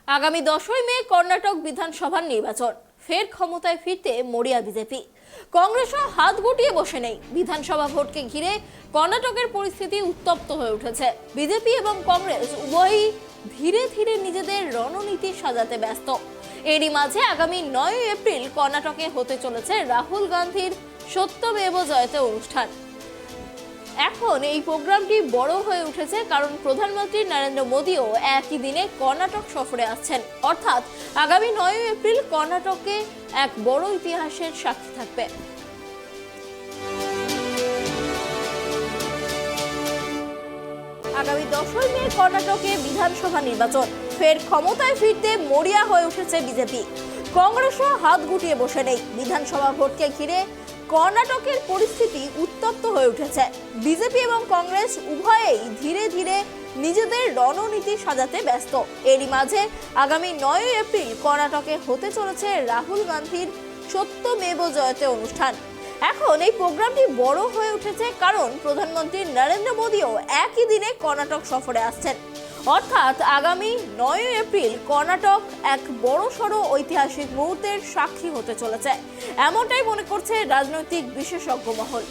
আগামী 10ই মে কর্ণাটক বিধানসভার নির্বাচন, ফের ক্ষমতায় ফিরতে মরিয়া বিজেপি। কংগ্রেসও হাত গুটিয়ে বসে নেই। বিধানসভা ভোটকে ঘিরে কর্ণাটকের পরিস্থিতি উত্তপ্ত হয়ে উঠেছে। বিজেপি এবং কংগ্রেস উভয়ই ধীরে ধীরে নিজেদের রণনীতি সাজাতে ব্যস্ত। এরই মাঝে আগামী 9 এপ্রিল কর্ণাটকে হতে চলেছে রাহুল গান্ধীর সত্যমেব জয়তে অনুষ্ঠান। এখন এই প্রোগ্রামটি বড় হয়ে উঠেছে কারণ প্রধানমন্ত্রী নরেন্দ্র মোদীও একই দিনে কর্ণাটক সফরে আসছেন। অর্থাৎ আগামী 9 এপ্রিল কর্ণাটকে এক বড় ইতিহাসের সাক্ষী থাকবে। আগামী 10ই মে কর্ণাটকে বিধানসভা নির্বাচন, ফের ক্ষমতায় ফিরতে মরিয়া হয়ে উঠেছে বিজেপি। কংগ্রেসও হাত গুটিয়ে বসে নেই। বিধানসভা ভোটকে ঘিরে কর্ণাটকের পরিস্থিতি উত্তপ্ত হয়ে উঠেছে। বিজেপি এবং কংগ্রেস উভয়েই ধীরে ধীরে নিজেদের রণনীতি সাজাতে ব্যস্ত। এরই মাঝে আগামী 9 এপ্রিল কর্ণাটকে হতে চলেছে রাহুল গান্ধীর সত্যমেব জয়তে অনুষ্ঠান। এখন এই প্রোগ্রামটি বড় হয়ে উঠেছে কারণ প্রধানমন্ত্রী নরেন্দ্র মোদীও একই দিনে কর্ণাটক সফরে আসছেন। অর্থাৎ আগামী 9 এপ্রিল কর্ণাটক এক বড়সড় ঐতিহাসিক মুহূর্তের সাক্ষী হতে চলেছে, এমনটাই মনে করছে রাজনৈতিক বিশেষজ্ঞ মহল।